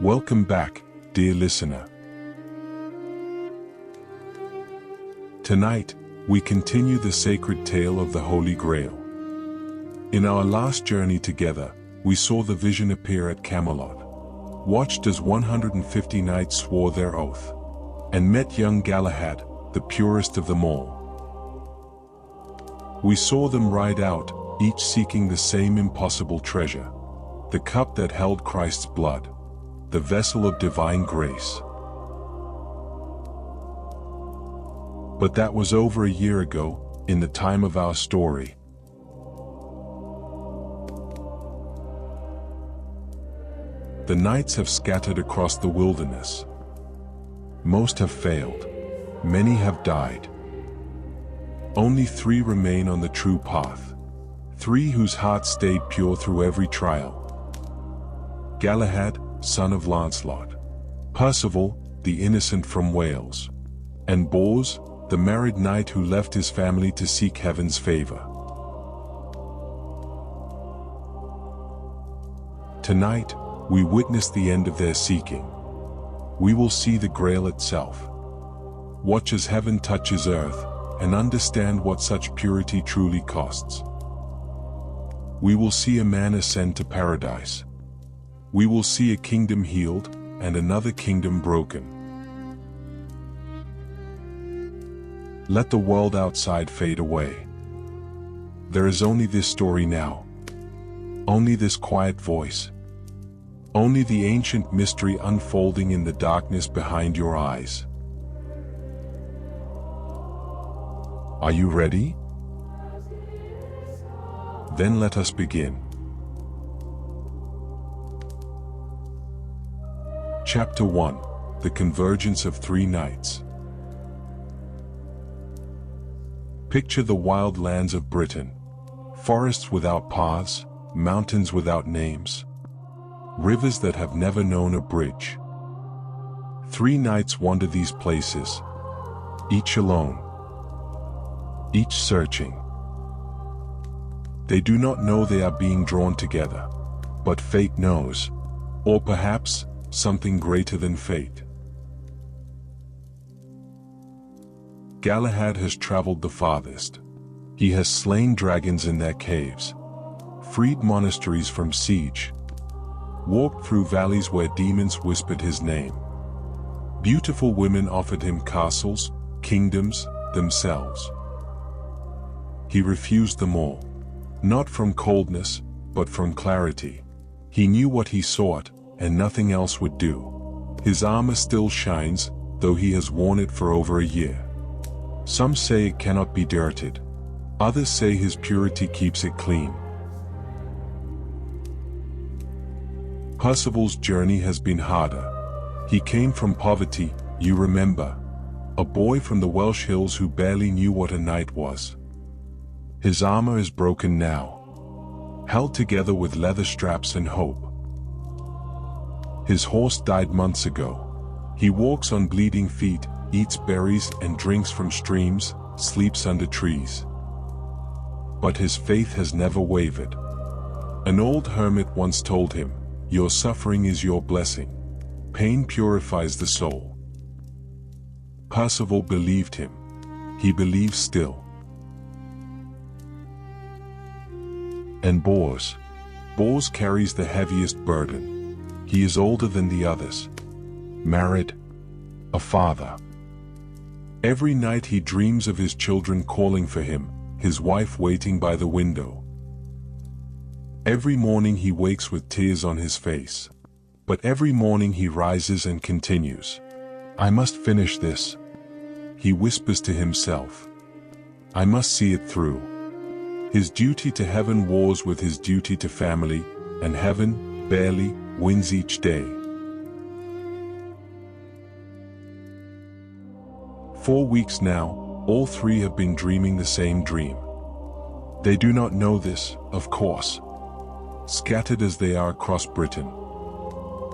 Welcome back, dear listener. Tonight, we continue the sacred tale of the Holy Grail. In our last journey together, we saw the vision appear at Camelot, watched as 150 knights swore their oath, and met young Galahad, the purest of them all. We saw them ride out, each seeking the same impossible treasure, the cup that held Christ's blood, the vessel of divine grace. But that was over a year ago, in the time of our story. The knights have scattered across the wilderness. Most have failed. Many have died. Only 3 remain on the true path. 3 whose hearts stayed pure through every trial. Galahad, son of Lancelot. Percival, the innocent from Wales. And Bors, the married knight who left his family to seek heaven's favor. Tonight, we witness the end of their seeking. We will see the Grail itself. Watch as heaven touches earth, and understand what such purity truly costs. We will see a man ascend to paradise. We will see a kingdom healed, and another kingdom broken. Let the world outside fade away. There is only this story now. Only this quiet voice. Only the ancient mystery unfolding in the darkness behind your eyes. Are you ready? Then let us begin. Chapter 1: The Convergence of 3 Knights. Picture the wild lands of Britain. Forests without paths, mountains without names. Rivers that have never known a bridge. 3 knights wander these places, each alone, each searching. They do not know they are being drawn together, but fate knows, or perhaps something greater than fate. Galahad has traveled the farthest. He has slain dragons in their caves, freed monasteries from siege, walked through valleys where demons whispered his name. Beautiful women offered him castles, kingdoms, themselves. He refused them all, not from coldness, but from clarity. He knew what he sought, and nothing else would do. His armor still shines, though he has worn it for over a year. Some say it cannot be dirted. Others say his purity keeps it clean. Percival's journey has been harder. He came from poverty, you remember. A boy from the Welsh hills who barely knew what a knight was. His armor is broken now, held together with leather straps and hope. His horse died months ago. He walks on bleeding feet, eats berries and drinks from streams, sleeps under trees. But his faith has never wavered. An old hermit once told him, "Your suffering is your blessing. Pain purifies the soul." Percival believed him. He believes still. And Bors carries the heaviest burden. He is older than the others. Married. A father. Every night he dreams of his children calling for him, his wife waiting by the window. Every morning he wakes with tears on his face. But every morning he rises and continues. "I must finish this," he whispers to himself. "I must see it through." His duty to heaven wars with his duty to family, and heaven, barely, wins each day. 4 weeks now, all 3 have been dreaming the same dream. They do not know this, of course, scattered as they are across Britain.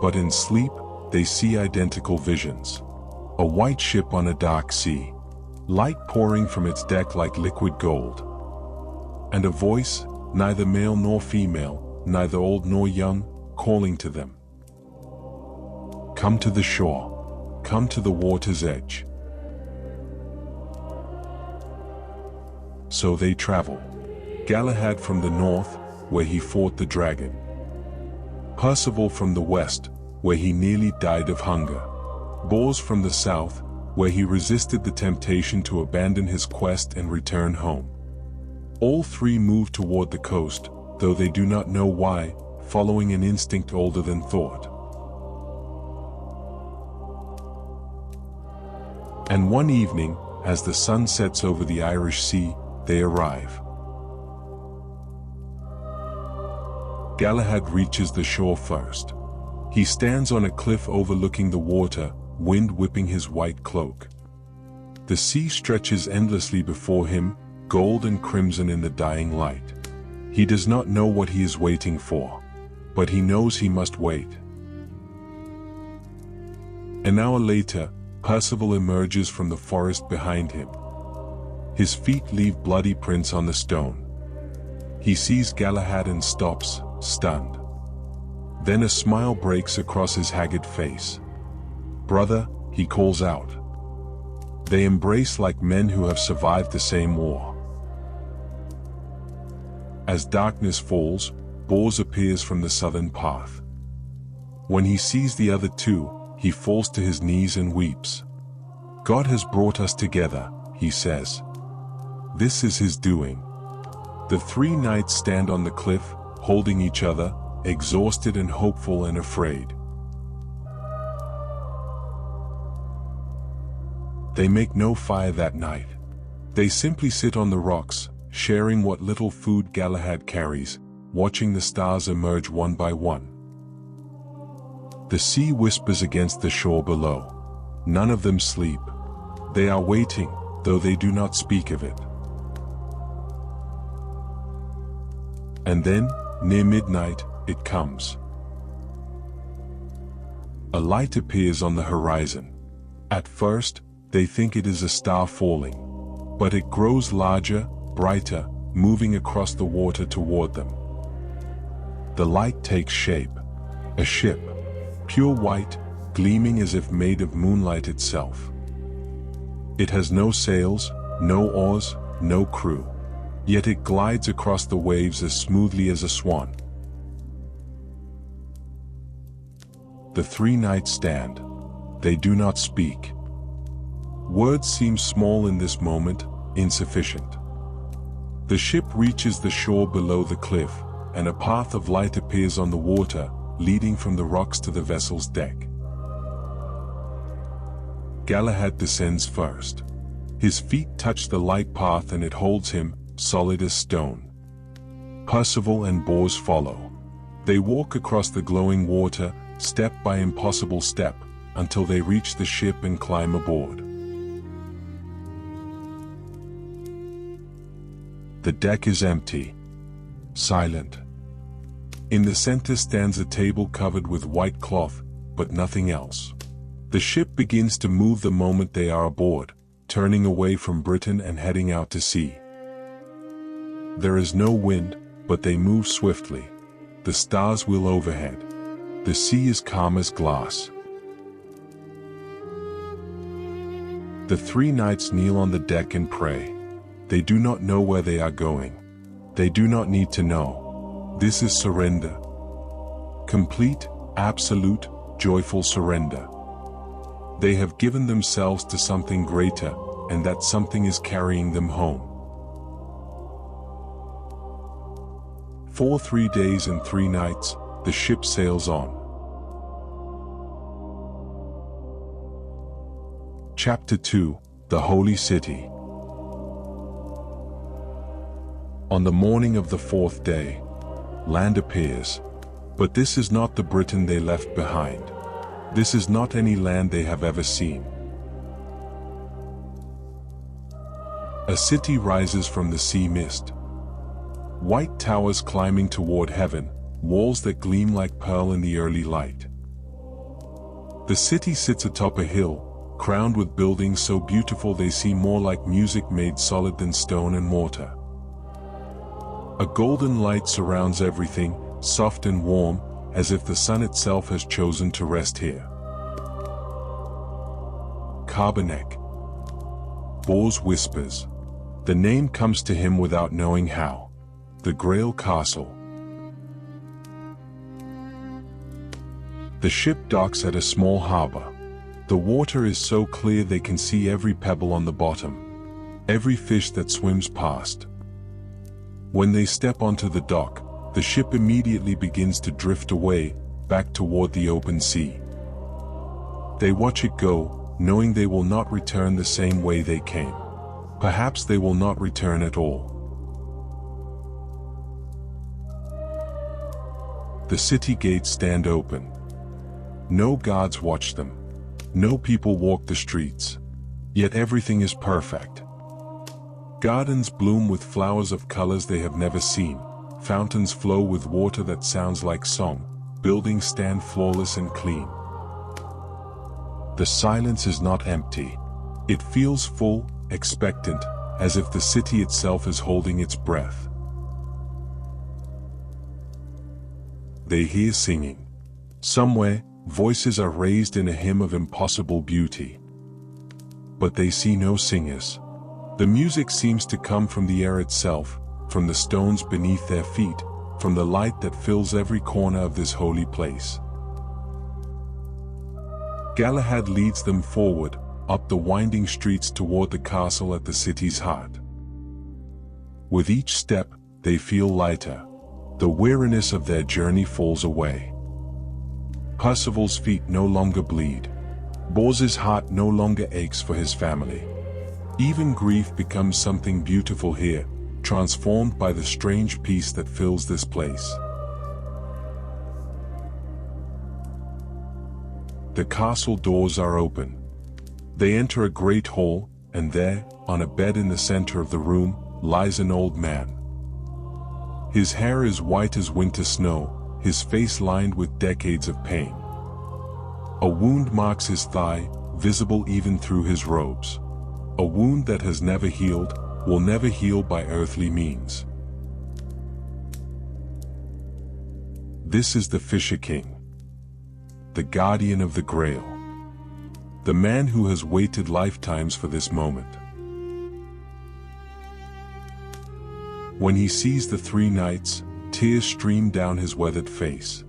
But in sleep, they see identical visions. A white ship on a dark sea, light pouring from its deck like liquid gold. And a voice, neither male nor female, neither old nor young, calling to them. "Come to the shore. Come to the water's edge." So they travel. Galahad from the north, where he fought the dragon. Percival from the west, where he nearly died of hunger. Bors from the south, where he resisted the temptation to abandon his quest and return home. All three move toward the coast, though they do not know why, following an instinct older than thought. And one evening, as the sun sets over the Irish Sea, they arrive. Galahad reaches the shore first. He stands on a cliff overlooking the water, wind whipping his white cloak. The sea stretches endlessly before him, gold and crimson in the dying light. He does not know what he is waiting for, but he knows he must wait. An hour later, Percival emerges from the forest behind him. His feet leave bloody prints on the stone. He sees Galahad and stops, stunned. Then a smile breaks across his haggard face. "Brother," he calls out. They embrace like men who have survived the same war. As darkness falls, Bors appears from the southern path. When he sees the other two, he falls to his knees and weeps. "God has brought us together," he says. "This is his doing." The three knights stand on the cliff, holding each other, exhausted and hopeful and afraid. They make no fire that night. They simply sit on the rocks, sharing what little food Galahad carries, watching the stars emerge one by one. The sea whispers against the shore below. None of them sleep. They are waiting, though they do not speak of it. And then, near midnight, it comes. A light appears on the horizon. At first, they think it is a star falling. But it grows larger, brighter, moving across the water toward them. The light takes shape. A ship, pure white, gleaming as if made of moonlight itself. It has no sails, no oars, no crew. Yet it glides across the waves as smoothly as a swan. The three knights stand. They do not speak. Words seem small in this moment, insufficient. The ship reaches the shore below the cliff, and a path of light appears on the water, leading from the rocks to the vessel's deck. Galahad descends first. His feet touch the light path and it holds him, solid as stone. Percival and Bors follow. They walk across the glowing water, step by impossible step, until they reach the ship and climb aboard. The deck is empty. Silent. In the center stands a table covered with white cloth, but nothing else. The ship begins to move the moment they are aboard, turning away from Britain and heading out to sea. There is no wind, but they move swiftly. The stars wheel overhead. The sea is calm as glass. The three knights kneel on the deck and pray. They do not know where they are going. They do not need to know. This is surrender. Complete, absolute, joyful surrender. They have given themselves to something greater, and that something is carrying them home. For 3 days and 3 nights, the ship sails on. Chapter 2, The Holy City. On the morning of the 4th day, land appears. But this is not the Britain they left behind. This is not any land they have ever seen. A city rises from the sea mist. White towers climbing toward heaven, walls that gleam like pearl in the early light. The city sits atop a hill, crowned with buildings so beautiful they seem more like music made solid than stone and mortar. A golden light surrounds everything, soft and warm, as if the sun itself has chosen to rest here. Carbonek. Bors whispers. The name comes to him without knowing how. The Grail Castle. The ship docks at a small harbor. The water is so clear they can see every pebble on the bottom, every fish that swims past. When they step onto the dock, the ship immediately begins to drift away, back toward the open sea. They watch it go, knowing they will not return the same way they came. Perhaps they will not return at all. The city gates stand open. No guards watch them. No people walk the streets. Yet everything is perfect. Gardens bloom with flowers of colors they have never seen. Fountains flow with water that sounds like song. Buildings stand flawless and clean. The silence is not empty. It feels full, expectant, as if the city itself is holding its breath. They hear singing. Somewhere, voices are raised in a hymn of impossible beauty. But they see no singers. The music seems to come from the air itself, from the stones beneath their feet, from the light that fills every corner of this holy place. Galahad leads them forward, up the winding streets toward the castle at the city's heart. With each step, they feel lighter. The weariness of their journey falls away. Percival's feet no longer bleed. Bors's heart no longer aches for his family. Even grief becomes something beautiful here, transformed by the strange peace that fills this place. The castle doors are open. They enter a great hall, and there, on a bed in the center of the room, lies an old man. His hair is white as winter snow, his face lined with decades of pain. A wound marks his thigh, visible even through his robes. A wound that has never healed, will never heal by earthly means. This is the Fisher King, the guardian of the Grail, the man who has waited lifetimes for this moment. When he sees the three knights, tears stream down his weathered face.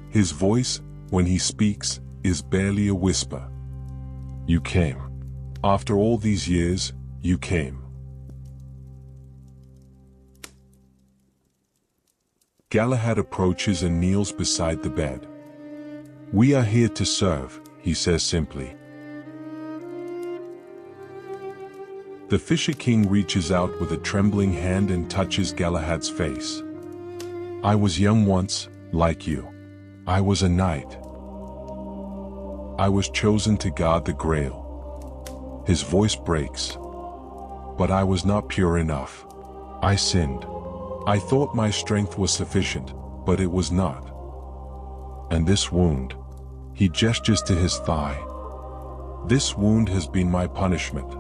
His voice, when he speaks, is barely a whisper. You came. After all these years, you came. Galahad approaches and kneels beside the bed. We are here to serve, he says simply. The Fisher King reaches out with a trembling hand and touches Galahad's face. I was young once, like you. I was a knight. I was chosen to guard the Grail. His voice breaks. But I was not pure enough. I sinned. I thought my strength was sufficient, but it was not. And this wound, he gestures to his thigh. This wound has been my punishment.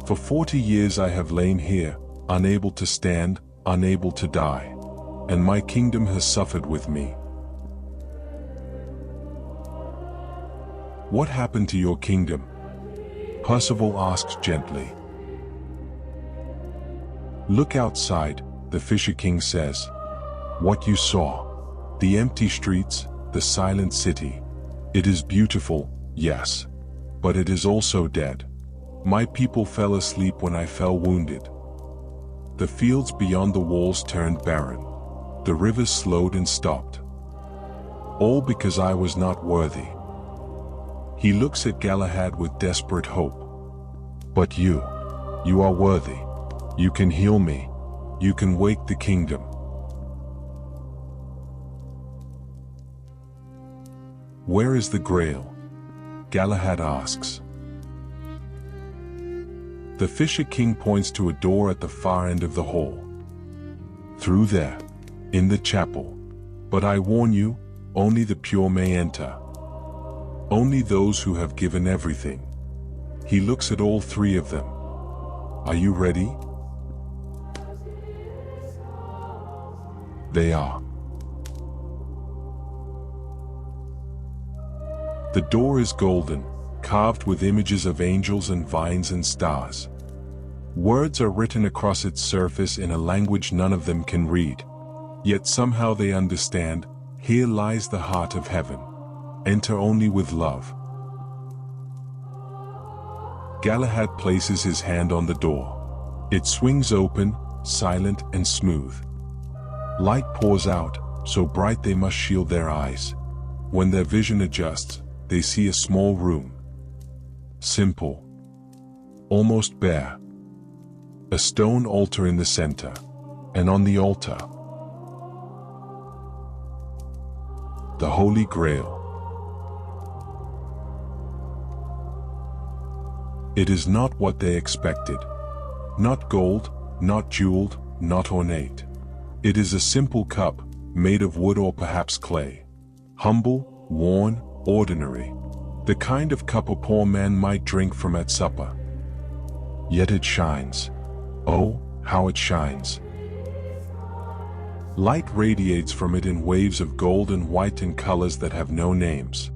For 40 years I have lain here, unable to stand, unable to die, and my kingdom has suffered with me. What happened to your kingdom? Percival asks gently. Look outside, the Fisher King says. What you saw, the empty streets, the silent city. It is beautiful, yes, but it is also dead. My people fell asleep when I fell wounded. The fields beyond the walls turned barren. The rivers slowed and stopped. All because I was not worthy. He looks at Galahad with desperate hope. But you are worthy. You can heal me. You can wake the kingdom. Where is the Grail? Galahad asks. The Fisher King points to a door at the far end of the hall. Through there, in the chapel. But I warn you, only the pure may enter. Only those who have given everything. He looks at all three of them. Are you ready? They are. The door is golden, carved with images of angels and vines and stars. Words are written across its surface in a language none of them can read. Yet somehow they understand, here lies the heart of heaven. Enter only with love. Galahad places his hand on the door. It swings open, silent and smooth. Light pours out, so bright they must shield their eyes. When their vision adjusts, they see a small room. Simple. Almost bare. A stone altar in the center. And on the altar, the Holy Grail. It is not what they expected. Not gold, not jeweled, not ornate. It is a simple cup, made of wood or perhaps clay. Humble, worn, ordinary. The kind of cup a poor man might drink from at supper. Yet it shines. Oh, how it shines. Light radiates from it in waves of gold and white in colors that have no names.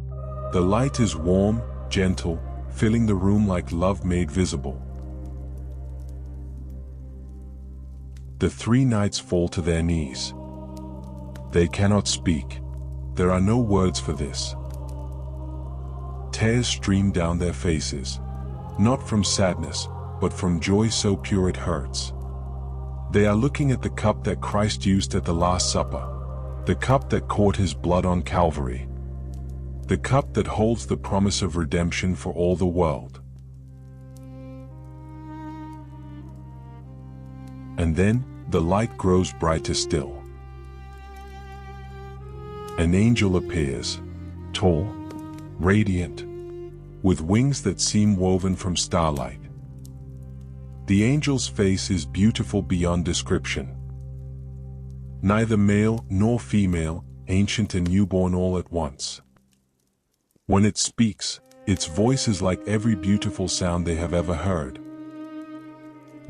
The light is warm, gentle, filling the room like love made visible. The three knights fall to their knees. They cannot speak. There are no words for this. Tears stream down their faces, not from sadness, but from joy so pure it hurts. They are looking at the cup that Christ used at the Last Supper, the cup that caught his blood on Calvary, the cup that holds the promise of redemption for all the world. And then, the light grows brighter still. An angel appears, tall, radiant, with wings that seem woven from starlight. The angel's face is beautiful beyond description. Neither male nor female, ancient and newborn all at once. When it speaks, its voice is like every beautiful sound they have ever heard.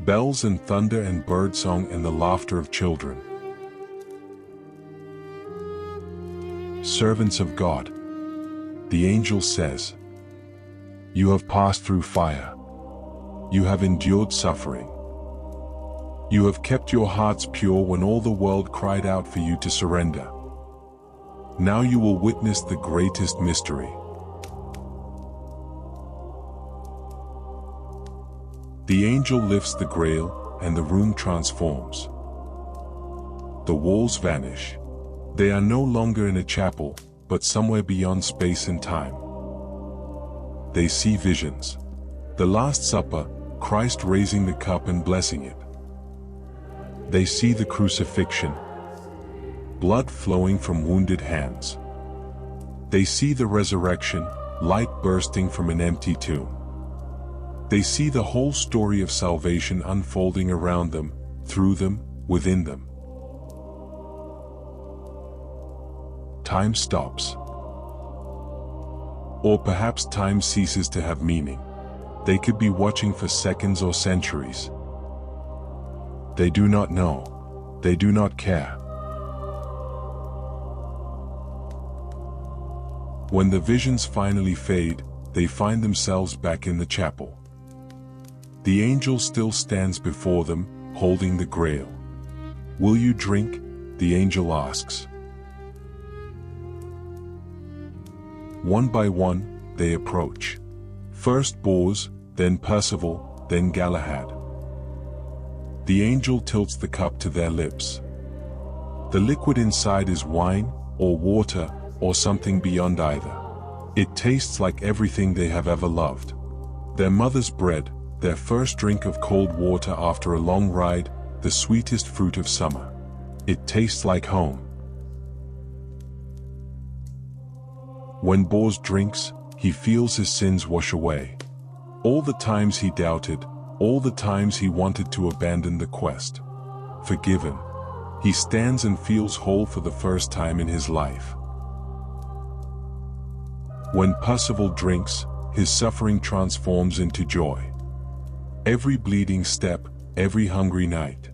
Bells and thunder and birdsong and the laughter of children. Servants of God, the angel says, you have passed through fire. You have endured suffering. You have kept your hearts pure when all the world cried out for you to surrender. Now you will witness the greatest mystery. The angel lifts the Grail, and the room transforms. The walls vanish. They are no longer in a chapel, but somewhere beyond space and time. They see visions. The Last Supper, Christ raising the cup and blessing it. They see the crucifixion, blood flowing from wounded hands. They see the resurrection, light bursting from an empty tomb. They see the whole story of salvation unfolding around them, through them, within them. Time stops. Or perhaps time ceases to have meaning. They could be watching for seconds or centuries. They do not know. They do not care. When the visions finally fade, they find themselves back in the chapel. The angel still stands before them, holding the Grail. Will you drink? The angel asks. One by one, they approach. First Bors, then Percival, then Galahad. The angel tilts the cup to their lips. The liquid inside is wine, or water, or something beyond either. It tastes like everything they have ever loved. Their mother's bread, their first drink of cold water after a long ride, the sweetest fruit of summer. It tastes like home. When Bors drinks, he feels his sins wash away. All the times he doubted, all the times he wanted to abandon the quest. Forgiven. He stands and feels whole for the first time in his life. When Percival drinks, his suffering transforms into joy. Every bleeding step, every hungry night.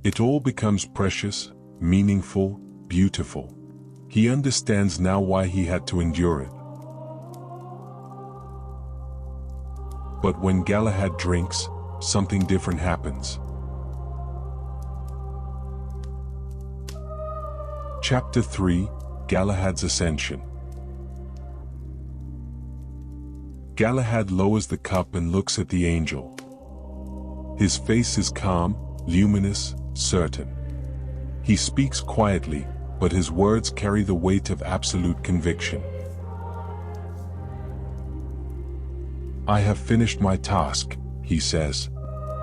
It all becomes precious, meaningful, beautiful. He understands now why he had to endure it. But when Galahad drinks, something different happens. Chapter 3: Galahad's Ascension. Galahad lowers the cup and looks at the angel. His face is calm, luminous, certain. He speaks quietly, but his words carry the weight of absolute conviction. "I have finished my task," he says.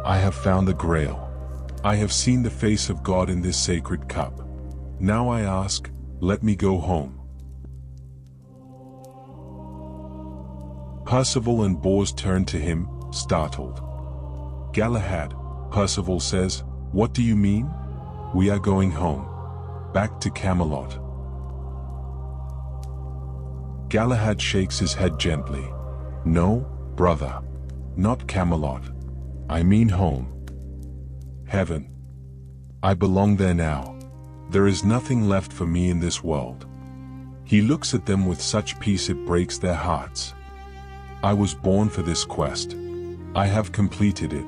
"I have found the Grail. I have seen the face of God in this sacred cup. Now I ask, let me go home." Percival and Bors turn to him, startled. "Galahad," Percival says, "what do you mean?" "We are going home. Back to Camelot." Galahad shakes his head gently. "No, brother. Not Camelot. I mean home. Heaven. I belong there now. There is nothing left for me in this world." He looks at them with such peace it breaks their hearts. "I was born for this quest. I have completed it.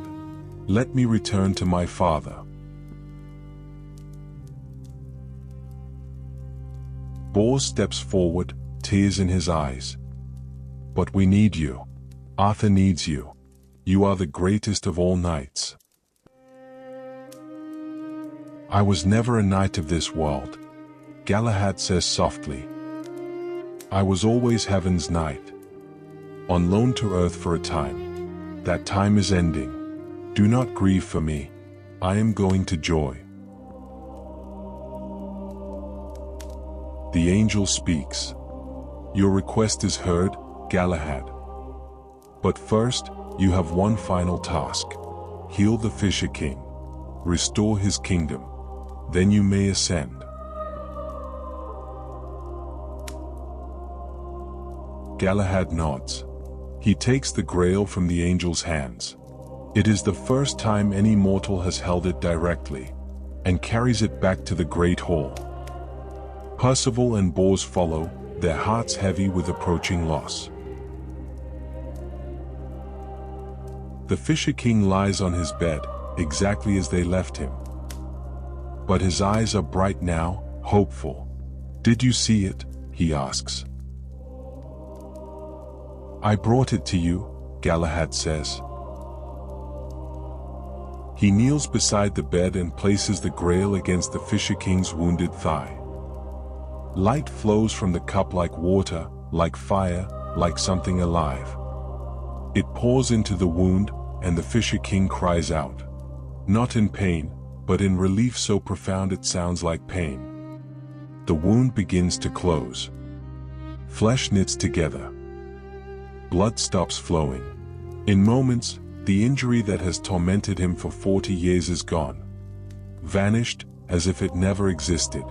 Let me return to my father." Bors steps forward, tears in his eyes. "But we need you. Arthur needs you. You are the greatest of all knights." "I was never a knight of this world," Galahad says softly. "I was always heaven's knight. On loan to earth for a time. That time is ending. Do not grieve for me. I am going to joy." The angel speaks. "Your request is heard, Galahad. But first, you have one final task. Heal the Fisher King. Restore his kingdom. Then you may ascend." Galahad nods. He takes the Grail from the angel's hands. It is the first time any mortal has held it directly, and carries it back to the Great Hall. Percival and Bors follow, their hearts heavy with approaching loss. The Fisher King lies on his bed, exactly as they left him. But his eyes are bright now, hopeful. "Did you see it?" he asks. "I brought it to you," Galahad says. He kneels beside the bed and places the Grail against the Fisher King's wounded thigh. Light flows from the cup like water, like fire, like something alive. It pours into the wound, and the Fisher King cries out. Not in pain, but in relief so profound it sounds like pain. The wound begins to close. Flesh knits together. Blood stops flowing. In moments, the injury that has tormented him for 40 years is gone. Vanished, as if it never existed.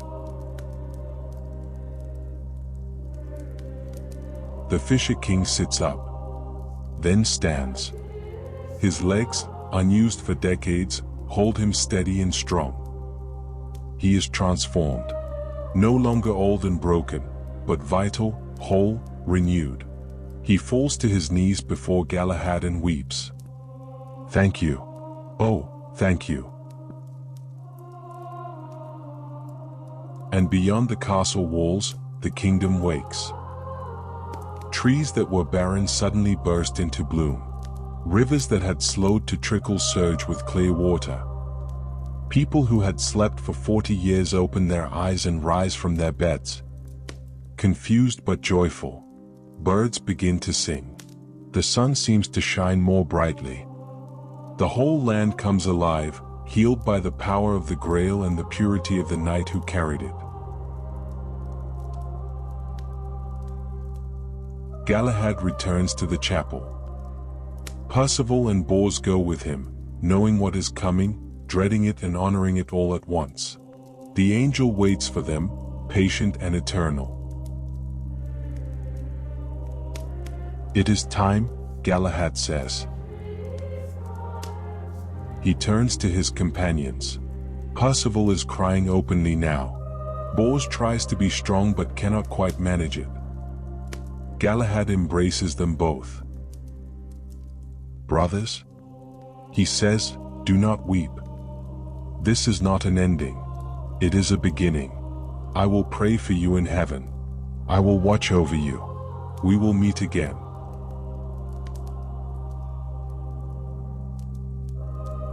The Fisher King sits up. Then stands. His legs, unused for decades, hold him steady and strong. He is transformed. No longer old and broken, but vital, whole, renewed. He falls to his knees before Galahad and weeps. "Thank you. Oh, thank you." And beyond the castle walls, the kingdom wakes. Trees that were barren suddenly burst into bloom. Rivers that had slowed to trickle surge with clear water. People who had slept for 40 years open their eyes and rise from their beds. Confused but joyful. Birds begin to sing. The sun seems to shine more brightly. The whole land comes alive, healed by the power of the Grail and the purity of the knight who carried it. Galahad returns to the chapel. Percival and Bors go with him, knowing what is coming, dreading it and honoring it all at once. The angel waits for them, patient and eternal. "It is time," Galahad says. He turns to his companions. Percival is crying openly now. Bors tries to be strong but cannot quite manage it. Galahad embraces them both. Brothers, he says, do not weep. This is not an ending. It is a beginning. I will pray for you in heaven. I will watch over you. We will meet again.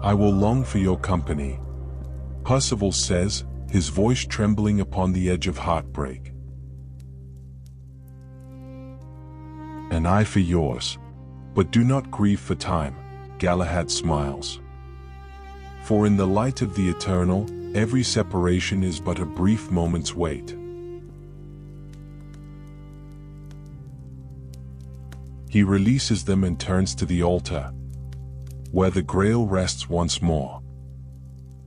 I will long for your company, Percival says, his voice trembling upon the edge of heartbreak. And I for yours. But do not grieve for time, Galahad smiles. For in the light of the eternal, every separation is but a brief moment's wait. He releases them and turns to the altar, where the Grail rests once more.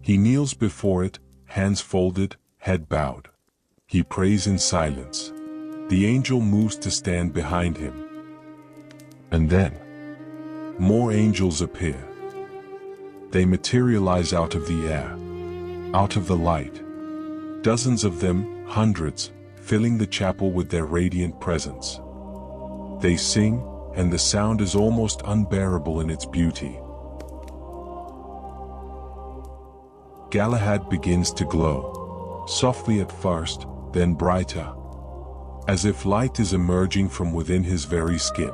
He kneels before it, hands folded, head bowed. He prays in silence. The angel moves to stand behind him. And then, more angels appear. They materialize out of the air, out of the light. Dozens of them, hundreds, filling the chapel with their radiant presence. They sing, and the sound is almost unbearable in its beauty. Galahad begins to glow, softly at first, then brighter, as if light is emerging from within his very skin.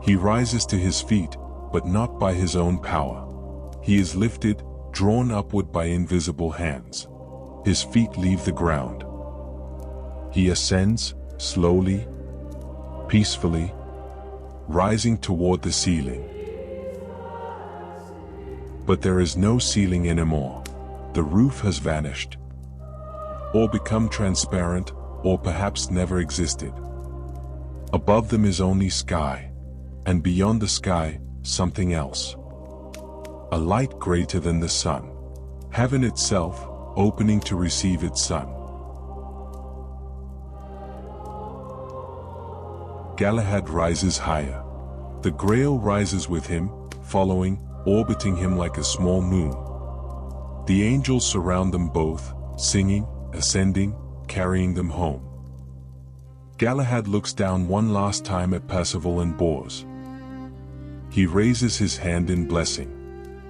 He rises to his feet, but not by his own power. He is lifted, drawn upward by invisible hands. His feet leave the ground. He ascends, slowly, peacefully, rising toward the ceiling. But there is no ceiling anymore. The roof has vanished, or become transparent, or perhaps never existed. Above them is only sky, and beyond the sky, something else. A light greater than the sun. Heaven itself, opening to receive its son. Galahad rises higher. The Grail rises with him, following, orbiting him like a small moon. The angels surround them both, singing, ascending, carrying them home. Galahad looks down one last time at Percival and Bors. He raises his hand in blessing.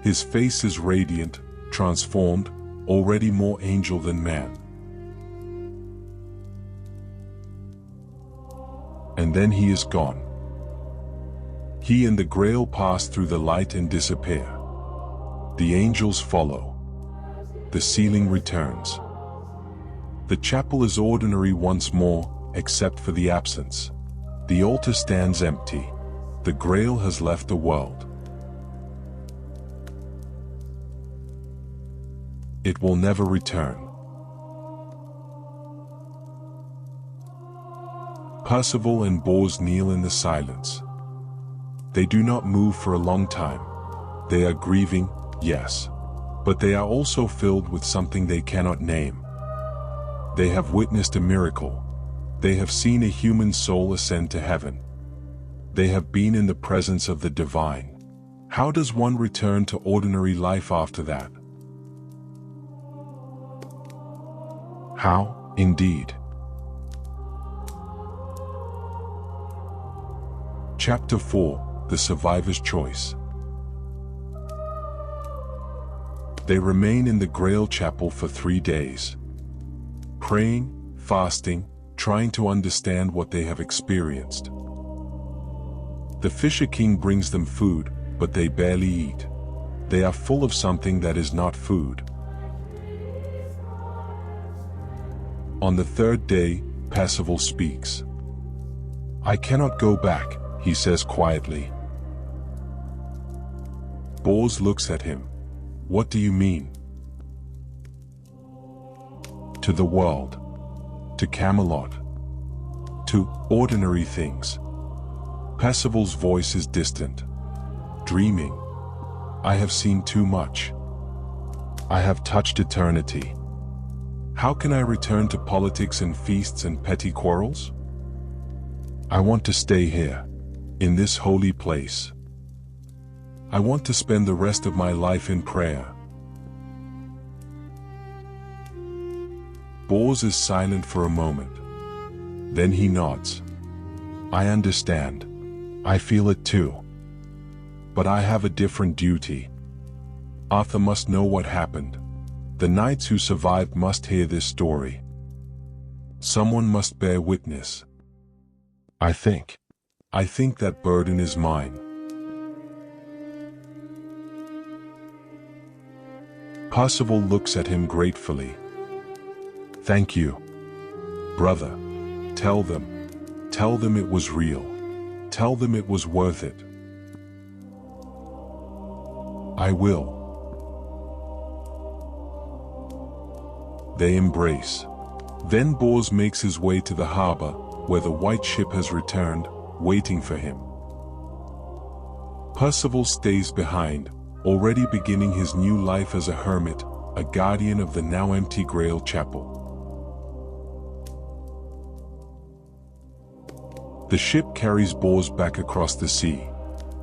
His face is radiant, transformed, already more angel than man. And then he is gone. He and the Grail pass through the light and disappear. The angels follow. The ceiling returns. The chapel is ordinary once more, except for the absence. The altar stands empty. The Grail has left the world. It will never return. Percival and Bors kneel in the silence. They do not move for a long time. They are grieving, yes, but they are also filled with something they cannot name. They have witnessed a miracle. They have seen a human soul ascend to heaven. They have been in the presence of the divine. How does one return to ordinary life after that? How, indeed? Chapter 4, The Survivor's Choice. They remain in the Grail Chapel for 3 days, praying, fasting, trying to understand what they have experienced. The Fisher King brings them food, but they barely eat. They are full of something that is not food. On the 3rd day, Percival speaks. I cannot go back, he says quietly. Bors looks at him. What do you mean? To the world. To Camelot. To ordinary things. Percival's voice is distant. Dreaming. I have seen too much. I have touched eternity. How can I return to politics and feasts and petty quarrels? I want to stay here, in this holy place. I want to spend the rest of my life in prayer. Bors is silent for a moment. Then he nods. I understand. I feel it too. But I have a different duty. Arthur must know what happened. The knights who survived must hear this story. Someone must bear witness. I think that burden is mine. Percival looks at him gratefully. Thank you, brother. Tell them it was real. Tell them it was worth it. I will. They embrace. Then Bors makes his way to the harbor, where the white ship has returned, waiting for him. Percival stays behind, already beginning his new life as a hermit, a guardian of the now empty Grail Chapel. The ship carries Bors back across the sea.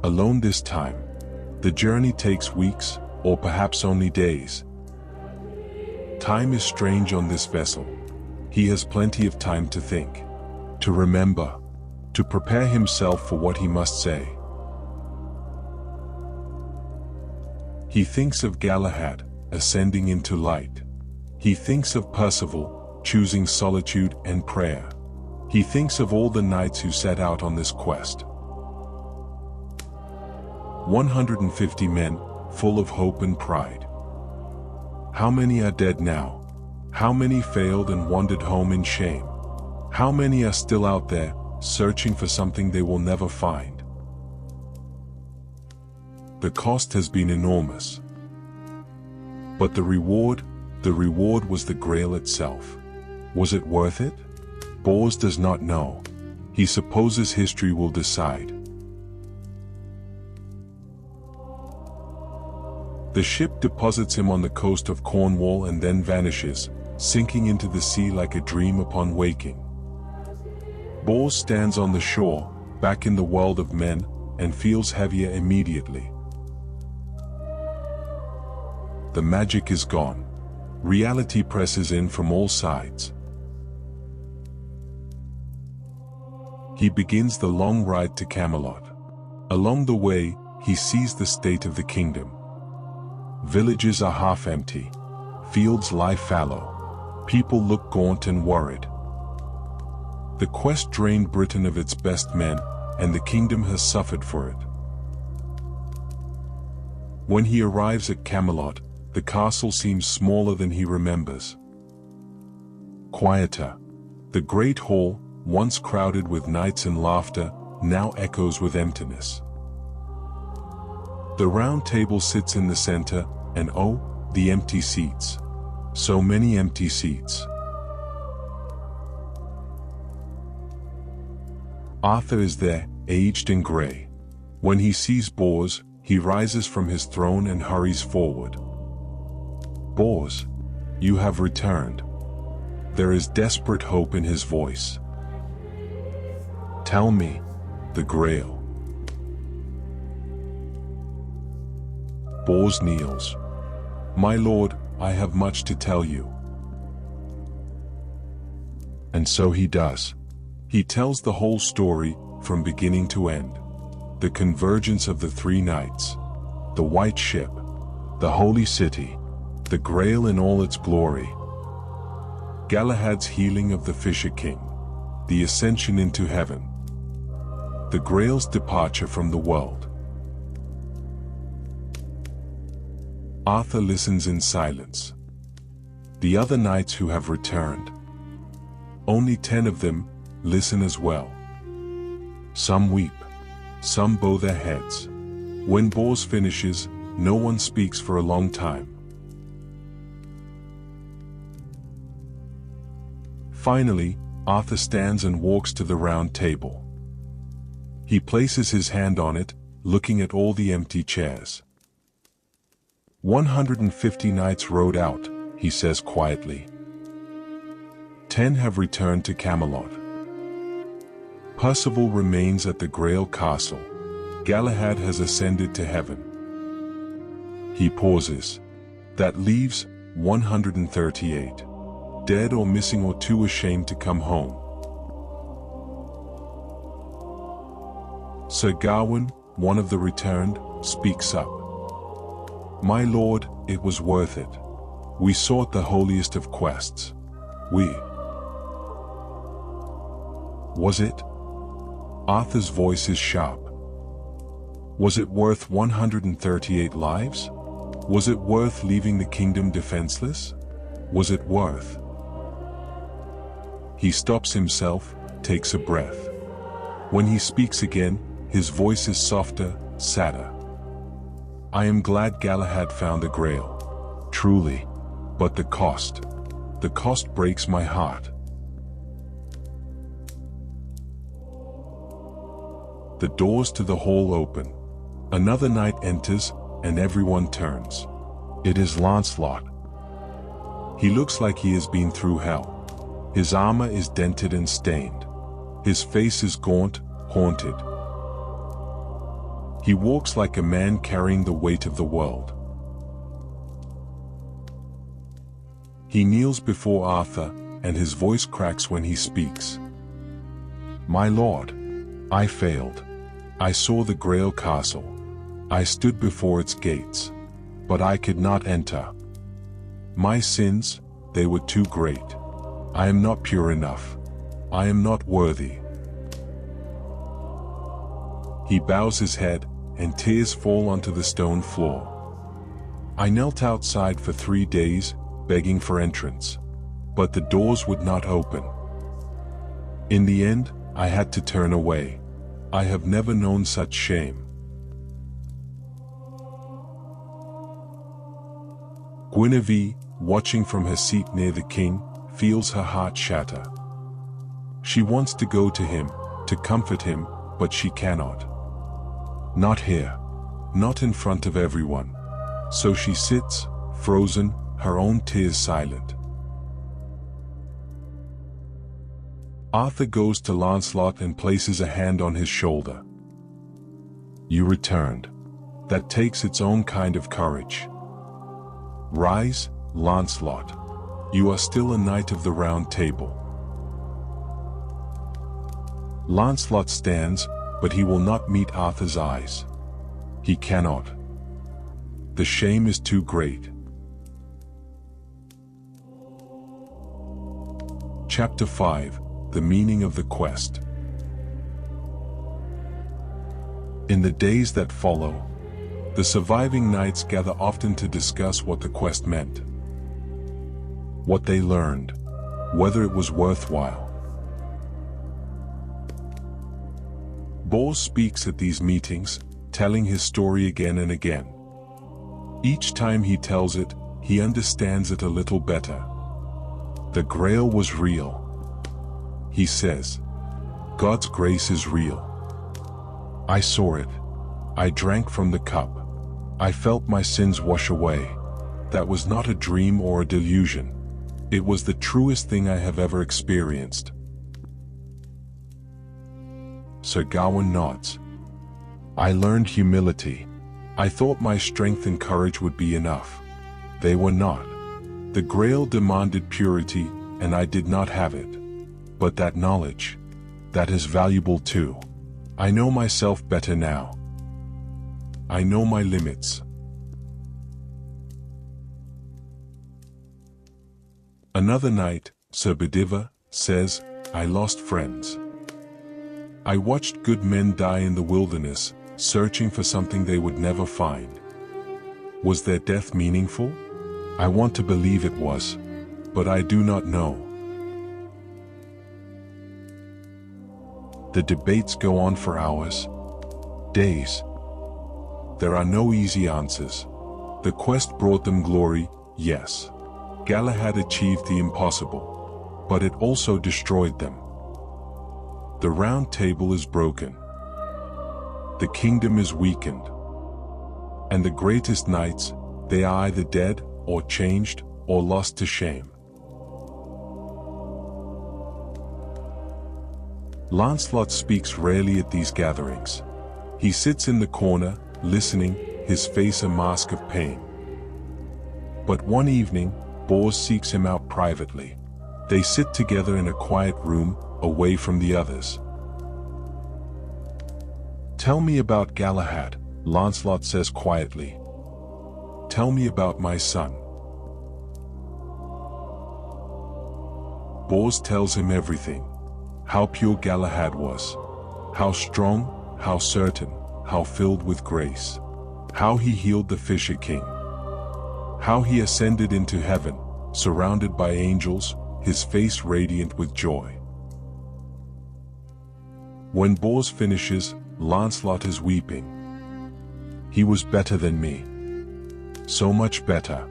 Alone this time. The journey takes weeks, or perhaps only days. Time is strange on this vessel. He has plenty of time to think, to remember, to prepare himself for what he must say. He thinks of Galahad, ascending into light. He thinks of Percival, choosing solitude and prayer. He thinks of all the knights who set out on this quest. 150 men, full of hope and pride. How many are dead now? How many failed and wandered home in shame? How many are still out there, searching for something they will never find? The cost has been enormous. But the reward was the Grail itself. Was it worth it? Bors does not know. He supposes history will decide. The ship deposits him on the coast of Cornwall and then vanishes, sinking into the sea like a dream upon waking. Bors stands on the shore, back in the world of men, and feels heavier immediately. The magic is gone. Reality presses in from all sides. He begins the long ride to Camelot. Along the way, he sees the state of the kingdom. Villages are half empty. Fields lie fallow. People look gaunt and worried. The quest drained Britain of its best men, and the kingdom has suffered for it. When he arrives at Camelot, the castle seems smaller than he remembers. Quieter. The great hall, once crowded with knights and laughter, now echoes with emptiness. The round table sits in the center, and oh, the empty seats. So many empty seats. Arthur is there, aged and gray. When he sees Bors, he rises from his throne and hurries forward. Bors, you have returned. There is desperate hope in his voice. Tell me, the Grail. Bors kneels. My lord, I have much to tell you. And so he does. He tells the whole story, from beginning to end. The convergence of the three knights. The white ship. The holy city. The Grail in all its glory. Galahad's healing of the Fisher King. The ascension into heaven. The Grail's departure from the world. Arthur listens in silence. The other knights who have returned, only 10 of them, listen as well. Some weep. Some bow their heads. When Bors finishes, no one speaks for a long time. Finally, Arthur stands and walks to the round table. He places his hand on it, looking at all the empty chairs. 150 knights rode out, he says quietly. 10 have returned to Camelot. Percival remains at the Grail Castle. Galahad has ascended to heaven. He pauses. That leaves 138. Dead or missing or too ashamed to come home. Sir Gawain, one of the returned, speaks up. "My lord, it was worth it. We sought the holiest of quests. Was it?" Arthur's voice is sharp. "Was it worth 138 lives? Was it worth leaving the kingdom defenseless? Was it worth?" He stops himself, takes a breath. When he speaks again, his voice is softer, sadder. "I am glad Galahad found the Grail. Truly. But the cost breaks my heart." The doors to the hall open. Another knight enters, and everyone turns. It is Lancelot. He looks like he has been through hell. His armor is dented and stained. His face is gaunt, haunted. He walks like a man carrying the weight of the world. He kneels before Arthur, and his voice cracks when he speaks. "My lord, I failed. I saw the Grail Castle. I stood before its gates. But I could not enter. My sins, they were too great. I am not pure enough. I am not worthy." He bows his head, and tears fall onto the stone floor. "I knelt outside for 3 days, begging for entrance. But the doors would not open. In the end, I had to turn away. I have never known such shame." Guinevere, watching from her seat near the king, feels her heart shatter. She wants to go to him, to comfort him, but she cannot. Not here. Not in front of everyone. So she sits, frozen, her own tears silent. Arthur goes to Lancelot and places a hand on his shoulder. "You returned. That takes its own kind of courage. Rise, Lancelot. You are still a knight of the Round Table." Lancelot stands, but he will not meet Arthur's eyes. He cannot. The shame is too great. Chapter 5: The Meaning of the Quest. In the days that follow, the surviving knights gather often to discuss what the quest meant. What they learned, whether it was worthwhile. Bors speaks at these meetings, telling his story again and again. Each time he tells it, he understands it a little better. The Grail was real. He says, "God's grace is real. I saw it. I drank from the cup. I felt my sins wash away. That was not a dream or a delusion. It was the truest thing I have ever experienced." Sir Gawain nods. "I learned humility. I thought my strength and courage would be enough. They were not. The Grail demanded purity, and I did not have it. But that knowledge, that is valuable too. I know myself better now. I know my limits." Another knight, Sir Bedivere, says, "I lost friends. I watched good men die in the wilderness, searching for something they would never find. Was their death meaningful? I want to believe it was, but I do not know." The debates go on for hours, days. There are no easy answers. The quest brought them glory, yes. Galahad achieved the impossible, but it also destroyed them. The Round Table is broken. The kingdom is weakened. And the greatest knights, they are either dead, or changed, or lost to shame. Lancelot speaks rarely at these gatherings. He sits in the corner, listening, his face a mask of pain. But one evening, Bors seeks him out privately. They sit together in a quiet room, away from the others. Tell me about Galahad, Lancelot says quietly. Tell me about my son. Bors tells him everything. How pure Galahad was. How strong, how certain, how filled with grace. How he healed the Fisher King. How he ascended into heaven, surrounded by angels, his face radiant with joy. When Bors finishes, Lancelot is weeping. He was better than me. So much better.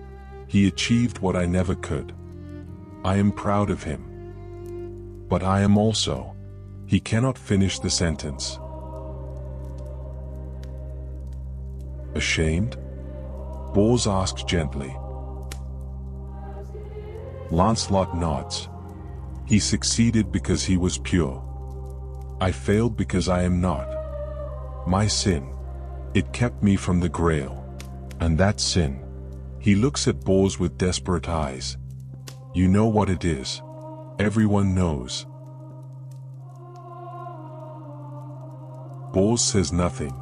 He achieved what I never could. I am proud of him. But I am also. He cannot finish the sentence. Ashamed? Bors asks gently. Lancelot nods. He succeeded because he was pure. I failed because I am not. My sin. It kept me from the Grail. And that sin. He looks at Bors with desperate eyes. You know what it is. Everyone knows. Bors says nothing.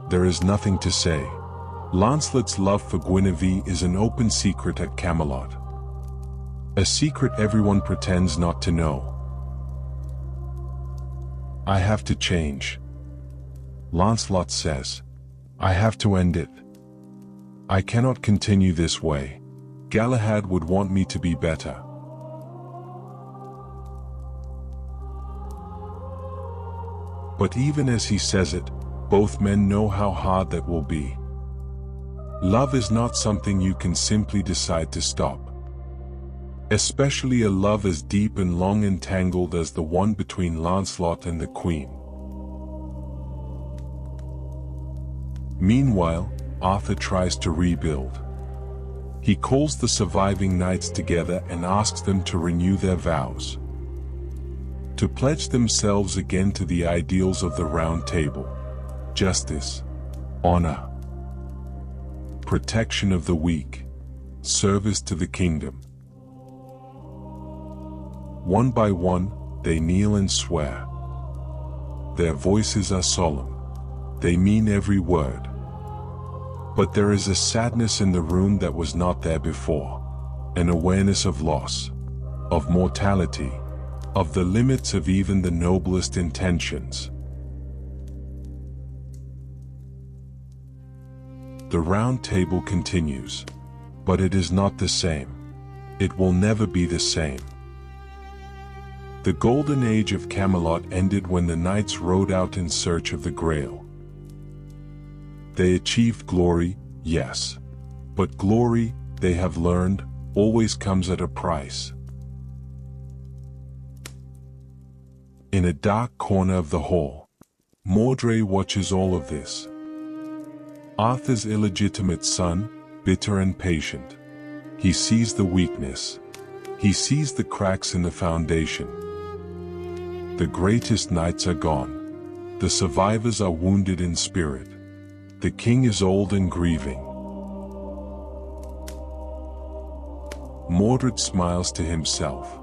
There is nothing to say. Lancelot's love for Guinevere is an open secret at Camelot. A secret everyone pretends not to know. I have to change. Lancelot says. I have to end it. I cannot continue this way. Galahad would want me to be better. But even as he says it, both men know how hard that will be. Love is not something you can simply decide to stop. Especially a love as deep and long entangled as the one between Lancelot and the Queen. Meanwhile, Arthur tries to rebuild. He calls the surviving knights together and asks them to renew their vows. To pledge themselves again to the ideals of the Round Table. Justice, honor, protection of the weak, service to the kingdom. One by one, they kneel and swear. Their voices are solemn. They mean every word. But there is a sadness in the room that was not there before. An awareness of loss, of mortality, of the limits of even the noblest intentions. The Round Table continues. But it is not the same. It will never be the same. The golden age of Camelot ended when the knights rode out in search of the Grail. They achieved glory, yes. But glory, they have learned, always comes at a price. In a dark corner of the hall, Mordred watches all of this. Arthur's illegitimate son, bitter and patient. He sees the weakness. He sees the cracks in the foundation. The greatest knights are gone. The survivors are wounded in spirit. The king is old and grieving. Mordred smiles to himself.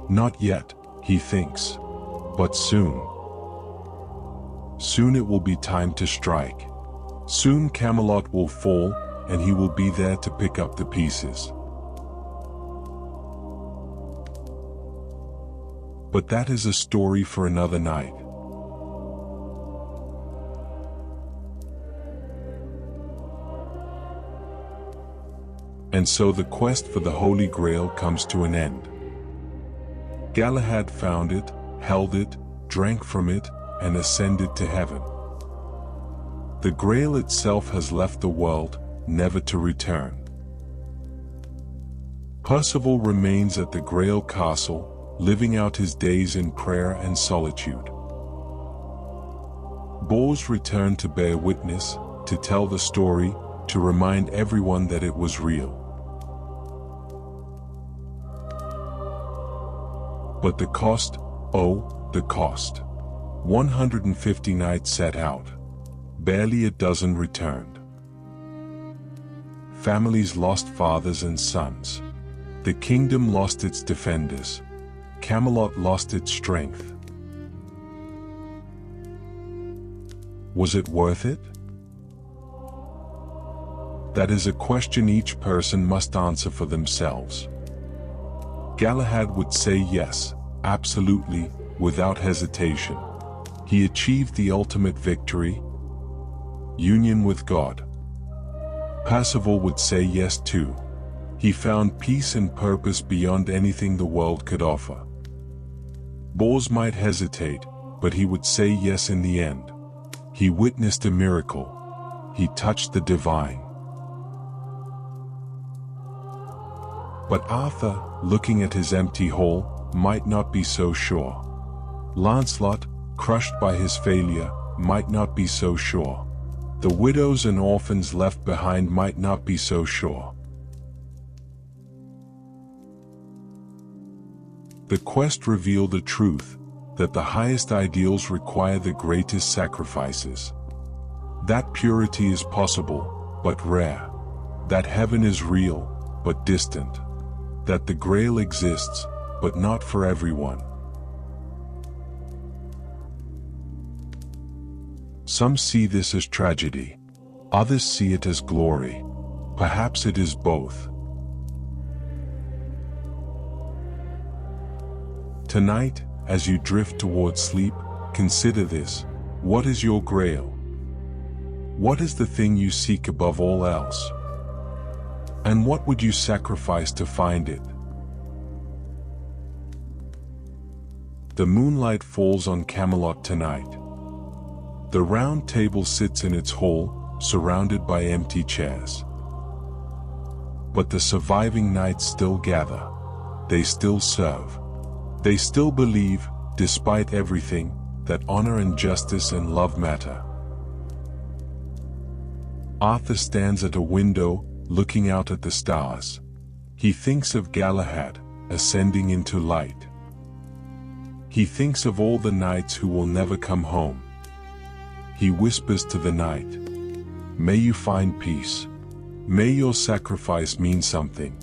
Not yet, he thinks. But soon. Soon it will be time to strike. Soon Camelot will fall, and he will be there to pick up the pieces. But that is a story for another night. And so the quest for the Holy Grail comes to an end. Galahad found it, held it, drank from it, and ascended to heaven. The Grail itself has left the world, never to return. Percival remains at the Grail Castle, living out his days in prayer and solitude. Bors returned to bear witness, to tell the story, to remind everyone that it was real. But the cost, oh, the cost. 150 knights set out. Barely a dozen returned. Families lost fathers and sons. The kingdom lost its defenders. Camelot lost its strength. Was it worth it? That is a question each person must answer for themselves. Galahad would say yes, absolutely, without hesitation. He achieved the ultimate victory, union with God. Percival would say yes too. He found peace and purpose beyond anything the world could offer. Bors might hesitate, but he would say yes in the end. He witnessed a miracle. He touched the divine. But Arthur, looking at his empty hall, might not be so sure. Lancelot, crushed by his failure, might not be so sure. The widows and orphans left behind might not be so sure. The quest revealed a truth, that the highest ideals require the greatest sacrifices. That purity is possible, but rare. That heaven is real, but distant. That the Grail exists, but not for everyone. Some see this as tragedy. Others see it as glory. Perhaps it is both. Tonight, as you drift towards sleep, consider this. What is your Grail? What is the thing you seek above all else? And what would you sacrifice to find it? The moonlight falls on Camelot tonight. The round table sits in its hall, surrounded by empty chairs. But the surviving knights still gather. They still serve. They still believe, despite everything, that honor and justice and love matter. Arthur stands at a window, looking out at the stars. He thinks of Galahad, ascending into light. He thinks of all the knights who will never come home. He whispers to the night, "May you find peace. May your sacrifice mean something.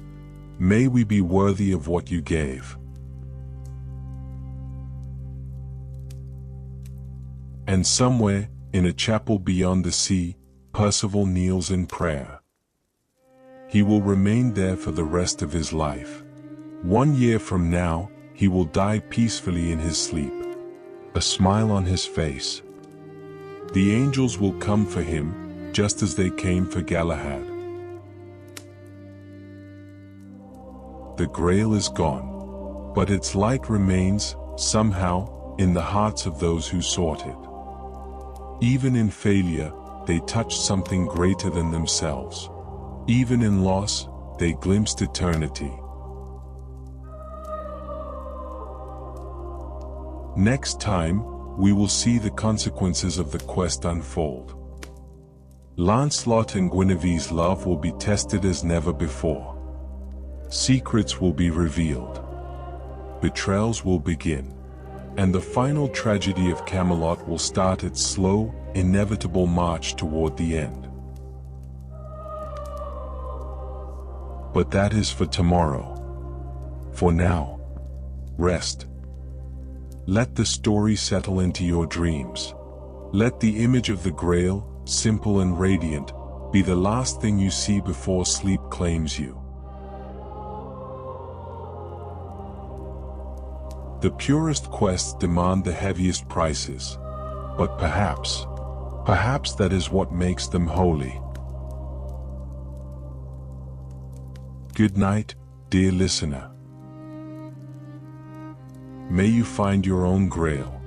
May we be worthy of what you gave." And somewhere, in a chapel beyond the sea, Percival kneels in prayer. He will remain there for the rest of his life. 1 year from now, he will die peacefully in his sleep, a smile on his face. The angels will come for him, just as they came for Galahad. The Grail is gone, but its light remains, somehow, in the hearts of those who sought it. Even in failure, they touched something greater than themselves. Even in loss, they glimpsed eternity. Next time, we will see the consequences of the quest unfold. Lancelot and Guinevere's love will be tested as never before. Secrets will be revealed. Betrayals will begin. And the final tragedy of Camelot will start its slow, inevitable march toward the end. But that is for tomorrow. For now, rest. Let the story settle into your dreams. Let the image of the Grail, simple and radiant, be the last thing you see before sleep claims you. The purest quests demand the heaviest prices, but perhaps that is what makes them holy. Good night, dear listener. May you find your own Grail.